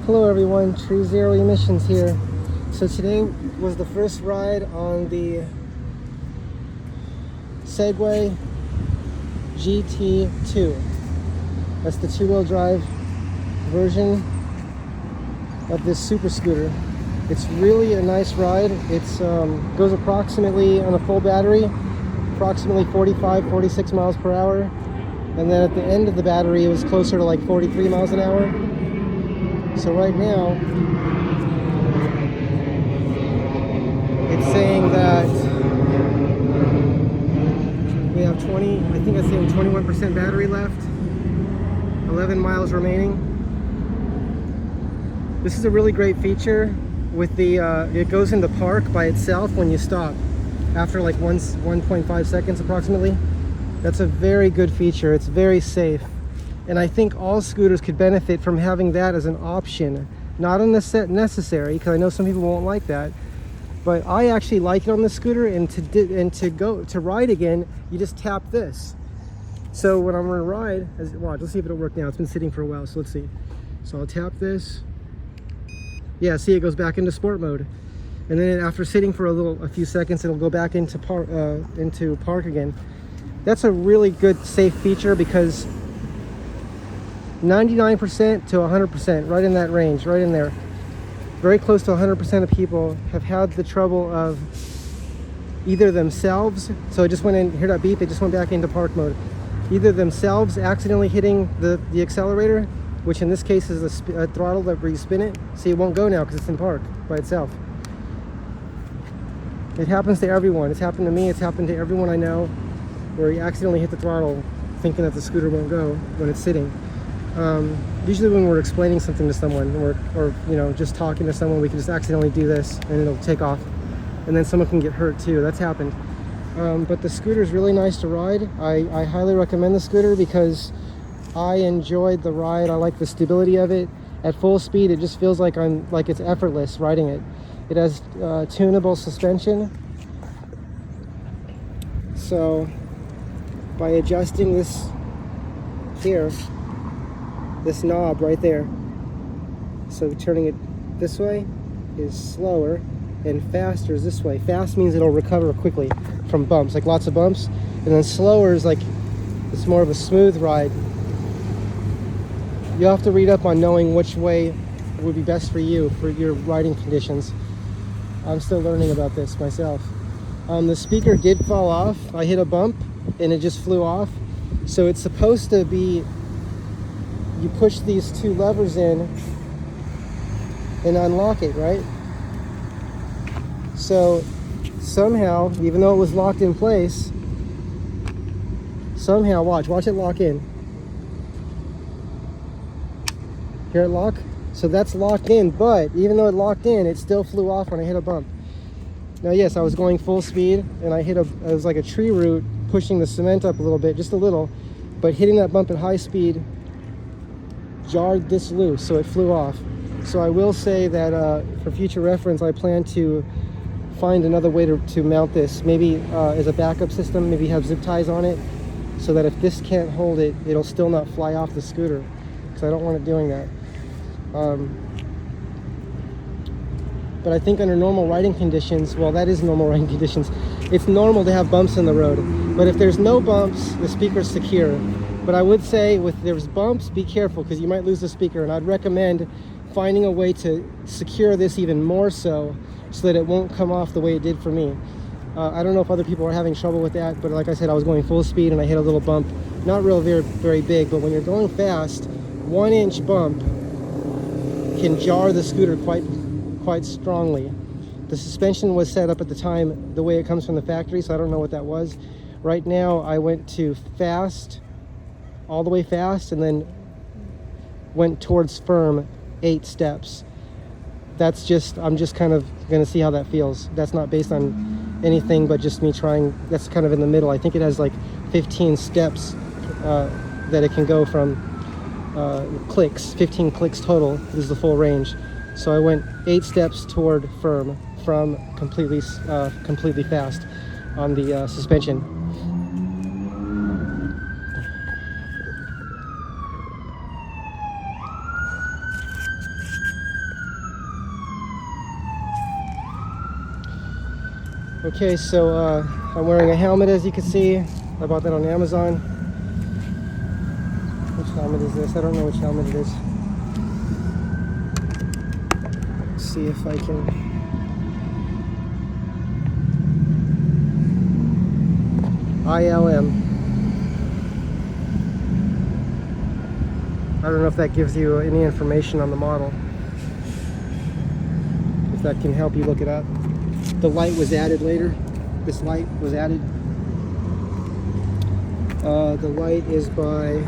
Hello everyone, True Zero Emissions here. So today was the first ride on the segway gt2. That's the two-wheel drive version of this super scooter. It's really a nice ride. It's goes approximately on a full battery, approximately 45-46 miles per hour. And then at the end of the battery, it was closer to like 43 miles an hour. So right now, it's saying that we have 21% battery left, 11 miles remaining. This is a really great feature with the, it goes into park by itself when you stop, after like 1.5 seconds approximately. That's a very good feature. It's very safe. And I think all scooters could benefit from having that as an option. Not a necessary, because I know some people won't like that. But I actually like it on the scooter, and to ride again, you just tap this. So when I'm gonna ride, watch, let's see if it'll work now. It's been sitting for a while, so let's see. So I'll tap this. Yeah, see, it goes back into sport mode. And then after sitting for a few seconds, it'll go back into park again. That's a really good, safe feature, because 99% to 100%, right in that range, right in there. Very close to 100% of people have had the trouble of either themselves, so it just went in, hear that beep, it just went back into park mode. Either themselves accidentally hitting the accelerator, which in this case is a throttle where you spin it. See, it won't go now because it's in park by itself. It happens to everyone. It's happened to me, it's happened to everyone I know, where you accidentally hit the throttle thinking that the scooter won't go when it's sitting. Usually when we're explaining something to someone, or you know, just talking to someone, we can just accidentally do this and it'll take off, and then someone can get hurt too. That's happened. But the scooter is really nice to ride. I highly recommend the scooter because I enjoyed the ride. I like the stability of it. At full speed, it just feels like it's effortless riding it. It has tunable suspension. So by adjusting this here, this knob right there, so turning it this way is slower, and faster is this way. Fast means it'll recover quickly from bumps, like lots of bumps, and then slower is like it's more of a smooth ride. You'll have to read up on knowing which way would be best for you for your riding conditions. I'm still learning about this myself. The speaker did fall off. I hit a bump and it just flew off. So it's supposed to be, you push these two levers in and unlock it, right? So somehow, even though it was locked in place, somehow, watch it lock in. Hear it lock? So that's locked in, but even though it locked in, it still flew off when I hit a bump. Now yes, I was going full speed and it was like a tree root pushing the cement up a little bit, just a little, but hitting that bump at high speed jarred this loose, so it flew off. So I will say that for future reference, I plan to find another way to mount this, maybe as a backup system, maybe have zip ties on it, so that if this can't hold it, it'll still not fly off the scooter, because I don't want it doing that. But I think under normal riding conditions, well, that is normal riding conditions, it's normal to have bumps in the road. But if there's no bumps, the speaker's secure. But I would say if there's bumps, be careful, because you might lose the speaker. And I'd recommend finding a way to secure this even more so that it won't come off the way it did for me. I don't know if other people are having trouble with that, but like I said, I was going full speed and I hit a little bump. Not real very, very big, but when you're going fast, 1-inch bump can jar the scooter quite strongly. The suspension was set up at the time the way it comes from the factory, so I don't know what that was. Right now I went to fast, all the way fast, and then went towards firm 8 steps. That's just, I'm just kind of gonna see how that feels. That's not based on anything but just me trying. That's kind of in the middle. I think it has like 15 steps that it can go from clicks, 15 clicks total. This is the full range. So I went 8 steps toward firm from completely fast on the suspension. Okay, so I'm wearing a helmet, as you can see. I bought that on Amazon. Which helmet is this? I don't know which helmet it is. Let's see if I can. ILM. I don't know if that gives you any information on the model. If that can help you look it up. The light was added later. This light was added. The light is by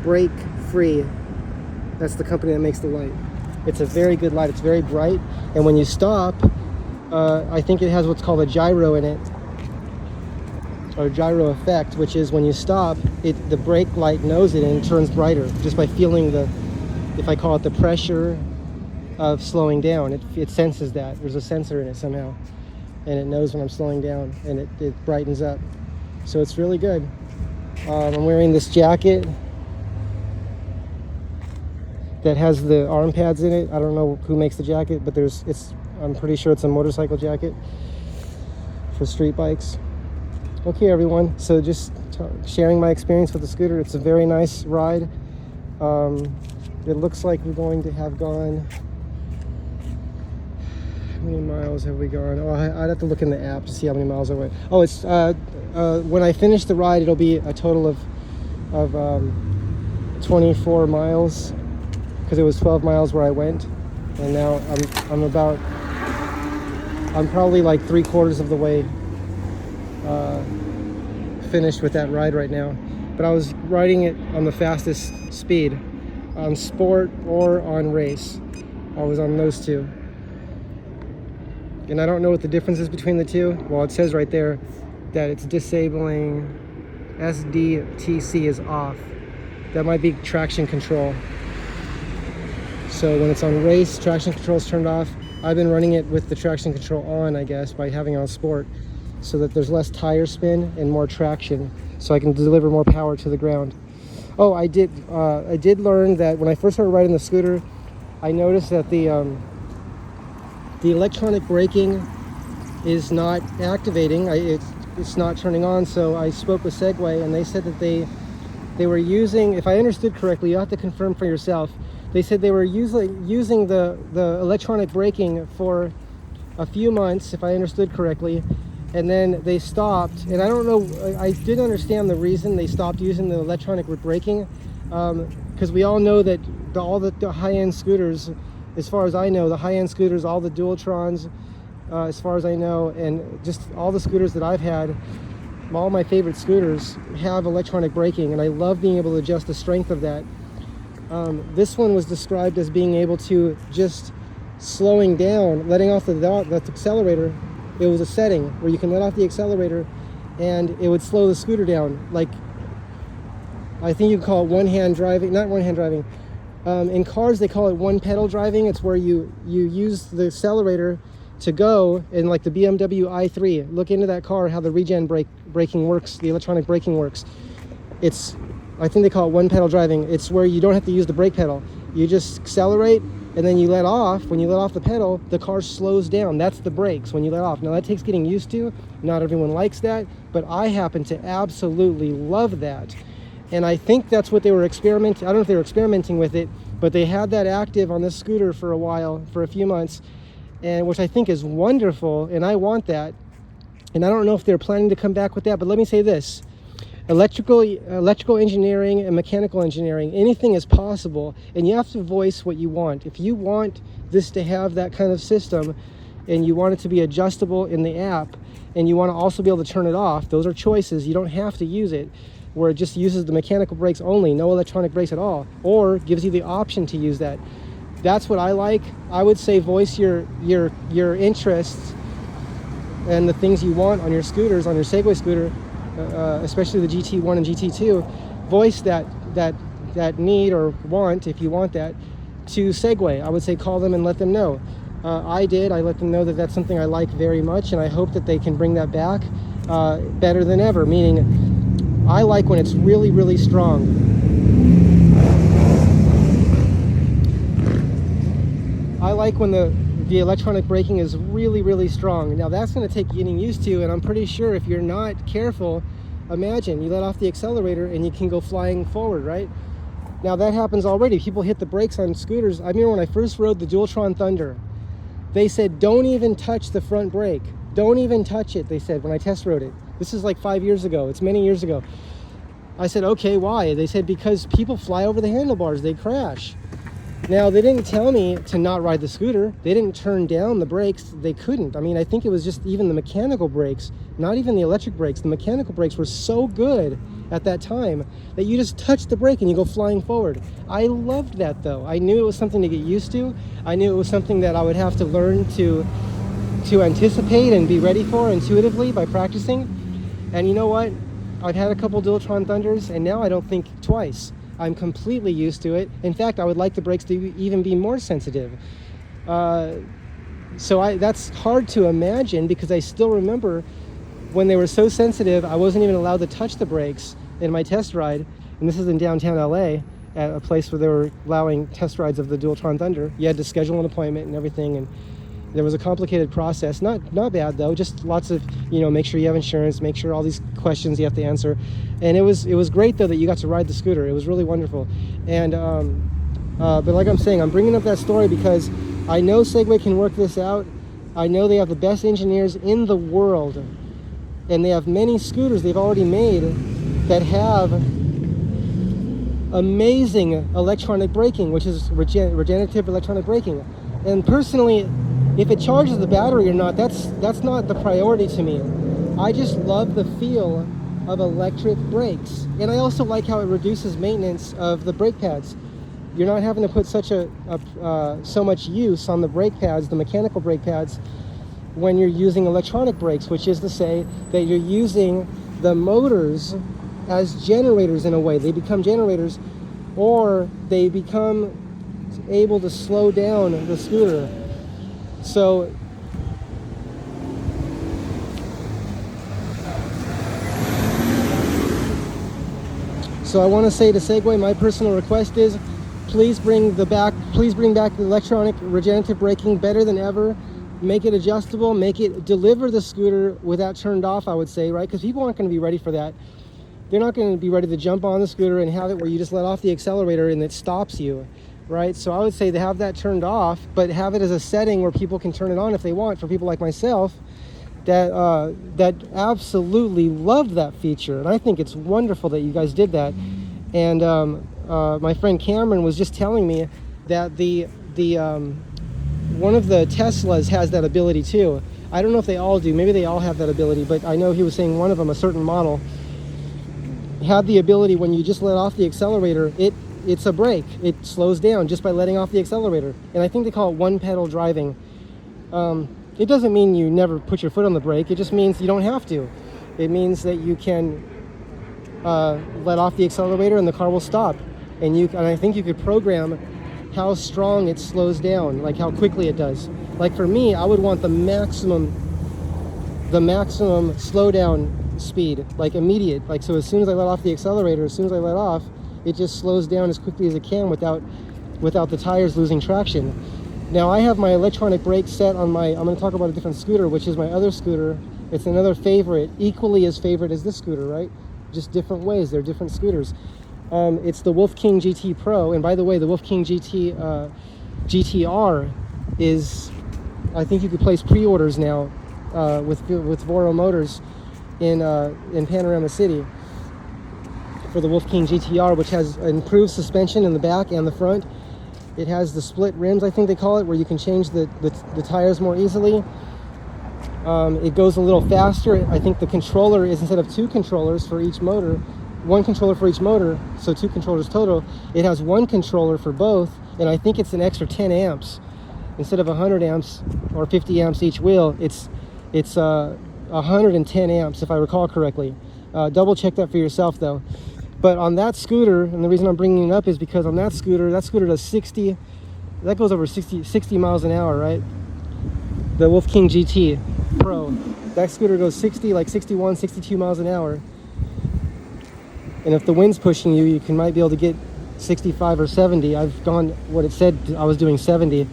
Break Free. That's the company that makes the light. It's a very good light. It's very bright. And when you stop, I think it has what's called a gyro in it, or gyro effect, which is when you stop, the brake light knows it and it turns brighter just by feeling the, if I call it the pressure of slowing down. It senses that. There's a sensor in it somehow, and it knows when I'm slowing down, and it brightens up. So it's really good. I'm wearing this jacket that has the arm pads in it. I don't know who makes the jacket, but I'm pretty sure it's a motorcycle jacket for street bikes. Okay, everyone, so just sharing my experience with the scooter. It's a very nice ride. It looks like we're going to have gone, how many miles have we gone? Oh, I'd have to look in the app to see how many miles I went. Oh, it's when I finish the ride, it'll be a total of 24 miles, because it was 12 miles where I went, and now I'm probably like 3/4 of the way finished with that ride right now. But I was riding it on the fastest speed, on sport or on race. I was on those two. And I don't know what the difference is between the two. Well, it says right there that it's disabling, SDTC is off. That might be traction control. So when it's on race, traction control is turned off. I've been running it with the traction control on, I guess, by having it on sport, so that there's less tire spin and more traction, so I can deliver more power to the ground. Oh, I did learn that when I first started riding the scooter, I noticed that the electronic braking is not activating. It's not turning on. So I spoke with Segway, and they said that they were using, if I understood correctly, you have to confirm for yourself. They said they were using the electronic braking for a few months, if I understood correctly, and then they stopped. And I don't know, I didn't understand the reason they stopped using the electronic braking, because we all know that all the high-end scooters, as far as I know, the high-end scooters, all the Dualtrons, as far as I know, and just all the scooters that I've had, all my favorite scooters have electronic braking, and I love being able to adjust the strength of that. This one was described as being able to just slowing down, letting off the accelerator. It was a setting where you can let off the accelerator and it would slow the scooter down. Like, I think you call it one-hand driving, not one-hand driving. In cars, they call it one-pedal driving. It's where you use the accelerator to go, and like the BMW i3, look into that car, how the regen braking works, the electronic braking works. I think they call it one-pedal driving. It's where you don't have to use the brake pedal. You just accelerate, and then you let off. When you let off the pedal, the car slows down. That's the brakes when you let off. Now, that takes getting used to. Not everyone likes that, but I happen to absolutely love that. And I think that's what they were experimenting. I don't know if they were experimenting with it, but they had that active on this scooter for a while, for a few months, and which I think is wonderful, and I want that. And I don't know if they're planning to come back with that, but let me say this. Electrical engineering and mechanical engineering, anything is possible, and you have to voice what you want. If you want this to have that kind of system, and you want it to be adjustable in the app, and you want to also be able to turn it off, those are choices. You don't have to use it where it just uses the mechanical brakes only, no electronic brakes at all, or gives you the option to use that. That's what I like. I would say voice your interests and the things you want on your scooters, on your Segway scooter, especially the GT1 and GT2, voice that need or want, if you want that, to Segway. I would say call them and let them know. I let them know that that's something I like very much, and I hope that they can bring that back better than ever, meaning I like when it's really, really strong. I like when the electronic braking is really, really strong. Now that's going to take getting used to, and I'm pretty sure if you're not careful, imagine you let off the accelerator and you can go flying forward, right? Now that happens already. People hit the brakes on scooters. I remember when I first rode the Dualtron Thunder, they said, don't even touch the front brake. Don't even touch it, they said, when I test rode it. This is like 5 years ago. It's many years ago. I said, okay, why? They said, because people fly over the handlebars, they crash. Now, they didn't tell me to not ride the scooter. They didn't turn down the brakes. They couldn't. I mean, I think it was just even the mechanical brakes, not even the electric brakes. The mechanical brakes were so good at that time that you just touch the brake and you go flying forward. I loved that, though. I knew it was something to get used to. I knew it was something that I would have to learn to anticipate and be ready for intuitively by practicing. And you know what? I've had a couple Dualtron Thunders, and now I don't think twice. I'm completely used to it. In fact, I would like the brakes to even be more sensitive. That's hard to imagine, because I still remember when they were so sensitive, I wasn't even allowed to touch the brakes in my test ride. And this is in downtown LA, at a place where they were allowing test rides of the Dualtron Thunder. You had to schedule an appointment and everything, and there was a complicated process. Not bad though, just lots of, make sure you have insurance, make sure all these questions you have to answer. And it was great though that you got to ride the scooter. It was really wonderful. And but like I'm saying, I'm bringing up that story because I know Segway can work this out. I know they have the best engineers in the world, and they have many scooters they've already made that have amazing electronic braking, which is regenerative electronic braking. And personally, if it charges the battery or not, that's not the priority to me. I just love the feel of electric brakes. And I also like how it reduces maintenance of the brake pads. You're not having to put so much use on the brake pads, the mechanical brake pads, when you're using electronic brakes, which is to say that you're using the motors as generators in a way. They become generators, or they become able to slow down the scooter. So I want to say to Segway, my personal request is, please bring back the electronic regenerative braking better than ever. Make it adjustable, deliver the scooter with that turned off, I would say, right? Because people aren't going to be ready for that. They're not going to be ready to jump on the scooter and have it where you just let off the accelerator and it stops you, right? So I would say to have that turned off, but have it as a setting where people can turn it on if they want. For people like myself that absolutely loved that feature, and I think it's wonderful that you guys did that. And my friend Cameron was just telling me that the one of the Teslas has that ability too. I don't know if they all do. Maybe they all have that ability, but I know he was saying one of them, a certain model, had the ability when you just let off the accelerator, it's a brake. It slows down just by letting off the accelerator. And I think they call it one pedal driving. It doesn't mean you never put your foot on the brake. It just means you don't have to. It means that you can let off the accelerator and the car will stop. And I think you could program how strong it slows down, like how quickly it does. Like for me, I would want the maximum slow down speed, like immediate. Like, so as soon as I let off the accelerator, as soon as I let off, it just slows down as quickly as it can without the tires losing traction. Now I have my electronic brake set on I'm going to talk about a different scooter, which is my other scooter. It's another favorite, equally as favorite as this scooter, right? Just different ways. They're different scooters. It's the Wolf King GT Pro, and by the way, the Wolf King GTR is, I think you could place pre-orders now with Voro Motors in Panorama City for the Wolf King GTR, which has improved suspension in the back and the front. It has the split rims, I think they call it, where you can change the tires more easily. It goes a little faster. I think the controller is, instead of two controllers for each motor, one controller for each motor, so two controllers total, it has one controller for both, and I think it's an extra 10 amps. Instead of 100 amps or 50 amps each wheel, it's 110 amps if I recall correctly. Double check that for yourself though. But on that scooter, and the reason I'm bringing it up is because on that scooter does 60, that goes over 60 miles an hour, right? The Wolf King GT Pro, that scooter goes 61, 62 miles an hour. And if the wind's pushing you, might be able to get 65 or 70. I've gone, what it said, I was doing 70.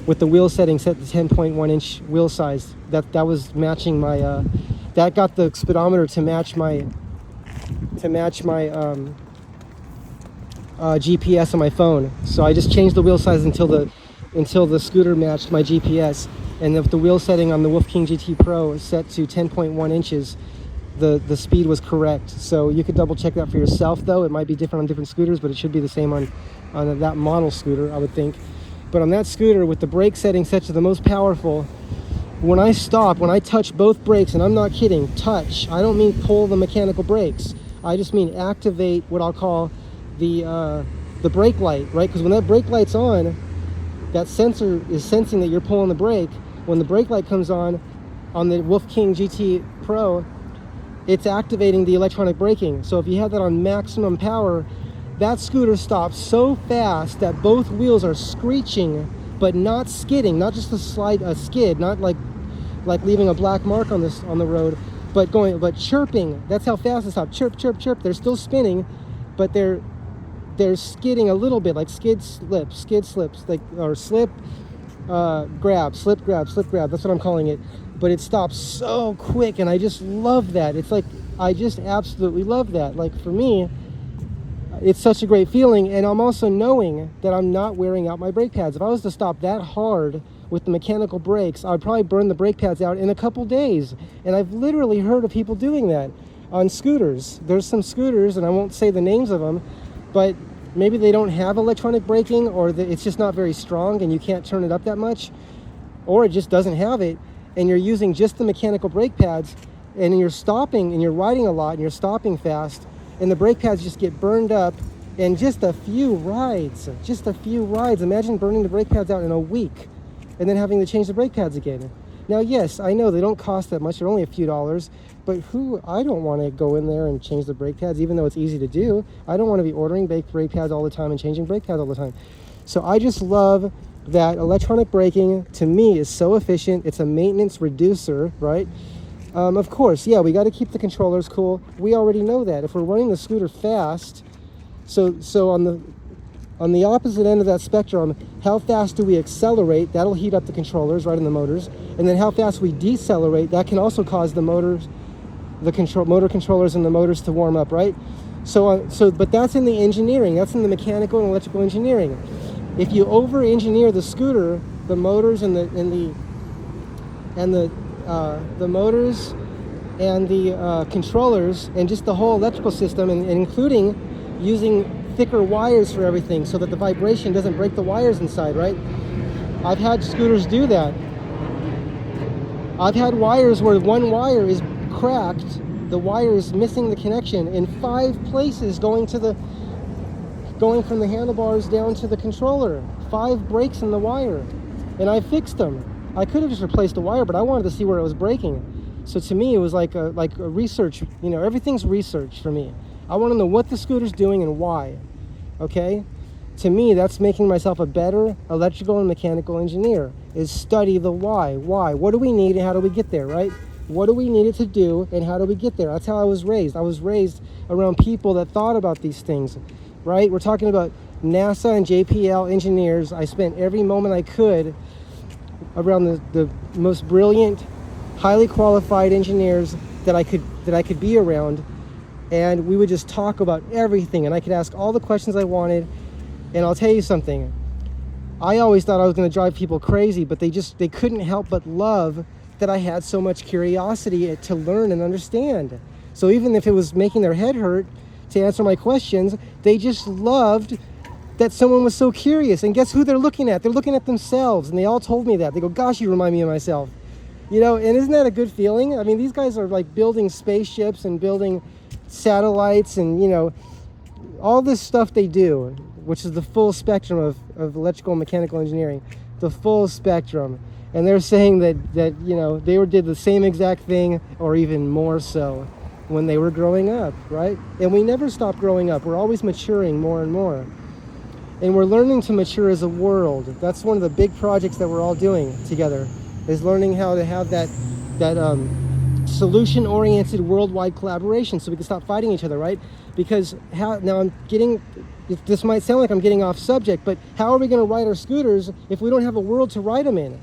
with the wheel setting set to 10.1 inch wheel size. That was matching my that got the speedometer to match my GPS on my phone. So I just changed the wheel size until the scooter matched my GPS. And if the wheel setting on the Wolf King GT Pro is set to 10.1 inches, the speed was correct. So you could double check that for yourself, though. It might be different on different scooters, but it should be the same on that model scooter, I would think. But on that scooter, with the brake setting set to the most powerful, when I stop, when I touch both brakes, and I'm not kidding, touch, I don't mean pull the mechanical brakes. I just mean activate what I'll call the brake light, right? Because when that brake light's on, that sensor is sensing that you're pulling the brake. When the brake light comes on the Wolf King GT Pro, it's activating the electronic braking. So if you have that on maximum power, that scooter stops so fast that both wheels are screeching, but not skidding, not just a skid, not like leaving a black mark on the road, but chirping. That's how fast it stops. Chirp, chirp, chirp. They're still spinning, but they're skidding a little bit, like skid slips, like, or slip grab. That's what I'm calling it. But it stops so quick, and I just love that. It's like, I just absolutely love that. Like, for me, it's such a great feeling. And I'm also knowing that I'm not wearing out my brake pads. If I was to stop that hard with the mechanical brakes, I'd probably burn the brake pads out in a couple days. And I've literally heard of people doing that on scooters. There's some scooters, and I won't say the names of them, but maybe they don't have electronic braking, or it's just not very strong and you can't turn it up that much, or it just doesn't have it, and you're using just the mechanical brake pads, and you're stopping and you're riding a lot and you're stopping fast, and the brake pads just get burned up in just a few rides. Imagine burning the brake pads out in a week and then having to change the brake pads again. Now, yes, I know they don't cost that much. They're only a few dollars, but I don't want to go in there and change the brake pads, even though it's easy to do. I don't want to be ordering brake pads all the time and changing brake pads all the time. So I just love that electronic braking, to me, is so efficient. It's a maintenance reducer, right? Of course, yeah, we got to keep the controllers cool. We already know that. If we're running the scooter fast, so on the opposite end of that spectrum, how fast do we accelerate? That'll heat up the controllers, right, in the motors. And then how fast we decelerate, that can also cause the motor controllers and the motors to warm up, right? But that's in the engineering. That's in the mechanical and electrical engineering. If you over-engineer the scooter, the motors and the motors and the controllers and just the whole electrical system, and including using thicker wires for everything so that the vibration doesn't break the wires inside, right? I've had scooters do that. I've had wires where one wire is cracked, the wire is missing the connection in 5 places, going from the handlebars down to the controller. 5 breaks in the wire, and I fixed them. I could have just replaced the wire, but I wanted to see where it was breaking. So to me, it was like a research. You know, everything's research for me. I want to know what the scooter's doing and why. Okay? To me, that's making myself a better electrical and mechanical engineer, is study the why. Why? What do we need and how do we get there, right? What do we need it to do and how do we get there? That's how I was raised. I was raised around people that thought about these things, right? We're talking about NASA and JPL engineers. I spent every moment I could around the most brilliant, highly qualified engineers that I could be around, and we would just talk about everything, and I could ask all the questions I wanted. And I'll tell you something, I always thought I was going to drive people crazy, but they couldn't help but love that I had so much curiosity to learn and understand. So even if it was making their head hurt to answer my questions, they just loved that someone was so curious. And guess who they're looking at? They're looking at themselves, and they all told me that. They go, gosh, you remind me of myself. You know, and isn't that a good feeling? I mean, these guys are like building spaceships and building satellites and, you know, all this stuff they do, which is the full spectrum of electrical and mechanical engineering, the full spectrum. And they're saying that you know, they did the same exact thing or even more so when they were growing up, right? And we never stop growing up. We're always maturing more and more. And we're learning to mature as a world. That's one of the big projects that we're all doing together, is learning how to have that solution-oriented worldwide collaboration so we can stop fighting each other, right? Because now I'm getting this might sound like I'm getting off subject, but how are we going to ride our scooters if we don't have a world to ride them in?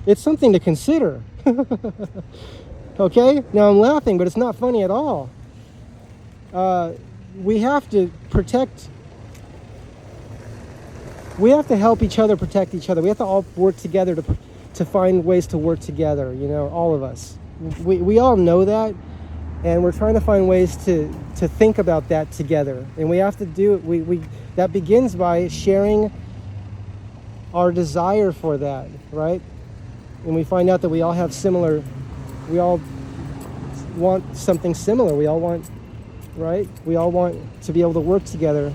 It's something to consider. Okay? Now I'm laughing, but it's not funny at all. We have to protect. We have to help each other protect each other. We have to all work together to find ways to work together, you know, all of us. We all know that, and we're trying to find ways to think about that together. And we have to do it. That begins by sharing our desire for that, right? And we find out that we all have we all want something similar. We all want, right? We all want to be able to work together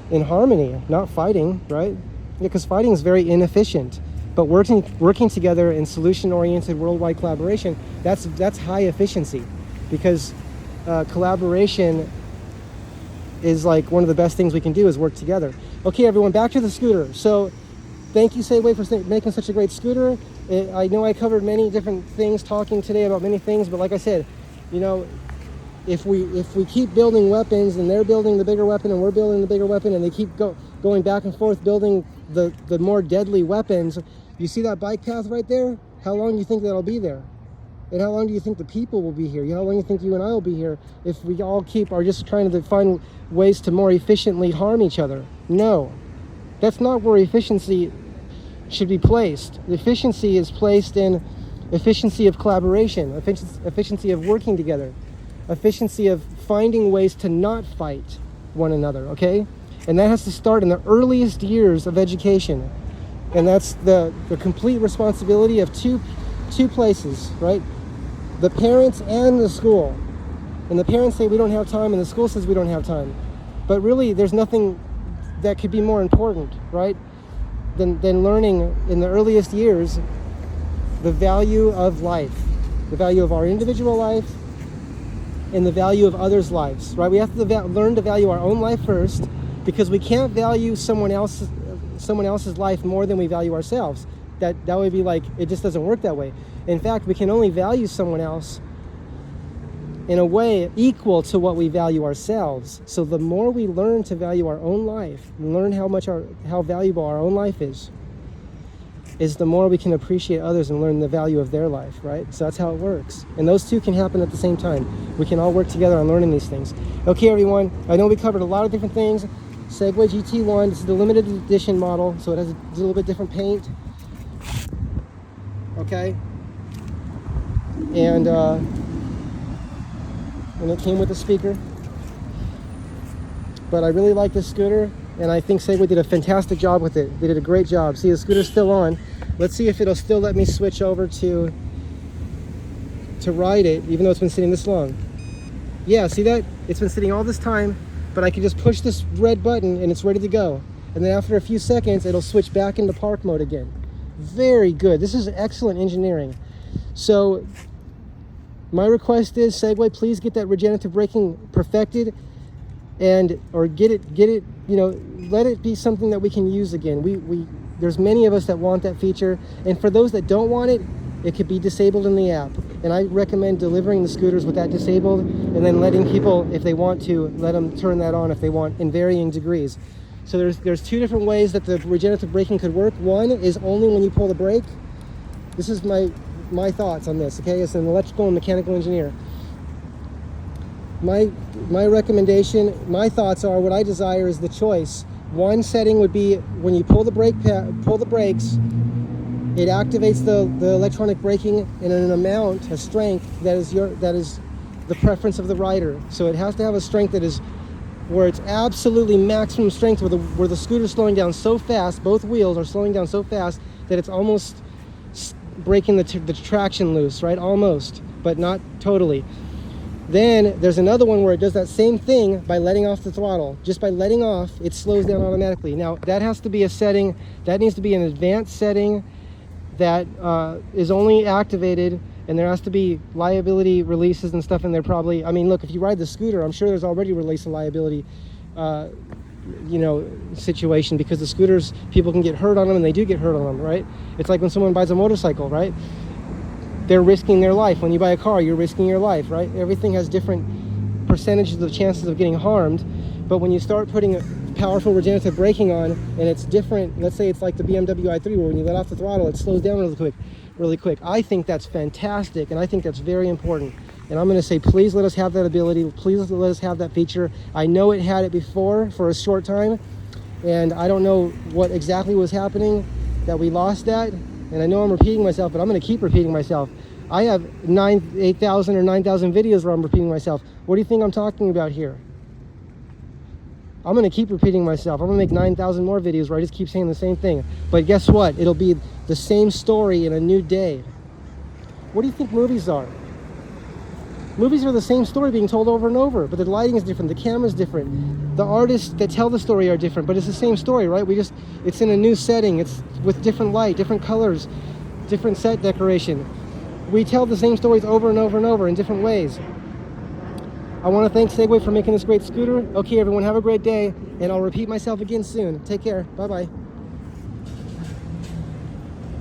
in harmony, not fighting, right? Because fighting is very inefficient. But working together in solution-oriented worldwide collaboration, that's high efficiency, because collaboration is like one of the best things we can do is work together. Okay, everyone, back to the scooter. So thank you, Segway, for making such a great scooter. I know I covered many different things, talking today about many things, but like I said, you know, if we keep building weapons, and they're building the bigger weapon and we're building the bigger weapon, and they keep going back and forth building the more deadly weapons, you see that bike path right there? How long do you think that'll be there? And how long do you think the people will be here? How long do you think you and I will be here if we all are just trying to find ways to more efficiently harm each other? No, that's not where efficiency should be placed. Efficiency is placed in efficiency of collaboration, efficiency of working together, efficiency of finding ways to not fight one another, okay? And that has to start in the earliest years of education. And that's the complete responsibility of two places, right? The parents and the school. And the parents say we don't have time, and the school says we don't have time. But really, there's nothing that could be more important, right? Than learning in the earliest years the value of life, the value of our individual life, and the value of others' lives, right? We have to learn to value our own life first, because we can't value someone else's life more than we value ourselves. That would be like, it just doesn't work that way. In fact, we can only value someone else in a way equal to what we value ourselves. So the more we learn to value our own life, and learn how valuable our own life is the more we can appreciate others and learn the value of their life, right? So that's how it works. And those two can happen at the same time. We can all work together on learning these things. Okay, everyone, I know we covered a lot of different things. Segway GT1, this is the limited edition model, so it has a little bit different paint. Okay? And it came with a speaker. But I really like this scooter, and I think Segway did a fantastic job with it. They did a great job. See, the scooter's still on. Let's see if it'll still let me switch over to ride it, even though it's been sitting this long. Yeah, see that? It's been sitting all this time, but I can just push this red button and it's ready to go. And then after a few seconds, it'll switch back into park mode again. Very good. This is excellent engineering. So my request is, Segway, please get that regenerative braking perfected, or get it, you know, let it be something that we can use again. There's many of us that want that feature, and for those that don't want it, it could be disabled in the app. And I recommend delivering the scooters with that disabled, and then letting people, if they want to, let them turn that on if they want, in varying degrees. So there's two different ways that the regenerative braking could work. One is only when you pull the brake. This is my thoughts on this, okay? As an electrical and mechanical engineer. My recommendation, my thoughts are, what I desire is the choice. One setting would be when you pull the brakes, it activates the electronic braking in an amount, a strength that is the preference of the rider. So it has to have a strength that is where it's absolutely maximum strength, where the scooter's slowing down so fast, both wheels are slowing down so fast that it's almost breaking the traction loose, right? Almost, but not totally. Then there's another one where it does that same thing by letting off the throttle. Just by letting off, it slows down automatically. Now that has to be a setting, that needs to be an advanced setting that is only activated, and there has to be liability releases and stuff in there probably. I mean, look, if you ride the scooter, I'm sure there's already release of liability situation, because the scooters, people can get hurt on them, and they do get hurt on them, right? It's like when someone buys a motorcycle, right? They're risking their life. When you buy a car, you're risking your life, right? Everything has different percentage of the chances of getting harmed. But when you start putting powerful regenerative braking on, and it's different, let's say it's like the BMW i3 where when you let off the throttle it slows down really quick. I think that's fantastic, and I think that's very important. And I'm going to say, please let us have that ability. Please let us have that feature. I know it had it before for a short time, and I don't know what exactly was happening that we lost that. And I know I'm repeating myself, but I'm going to keep repeating myself. I have 8,000 or 9,000 videos where I'm repeating myself. What do you think I'm talking about here? I'm going to keep repeating myself. I'm going to make 9,000 more videos where I just keep saying the same thing. But guess what? It'll be the same story in a new day. What do you think movies are? Movies are the same story being told over and over, but the lighting is different, the camera's different, the artists that tell the story are different, but it's the same story, right? It's in a new setting, it's with different light, different colors, different set decoration. We tell the same stories over and over and over in different ways. I want to thank Segway for making this great scooter. Okay, everyone, have a great day, and I'll repeat myself again soon. Take care. Bye-bye.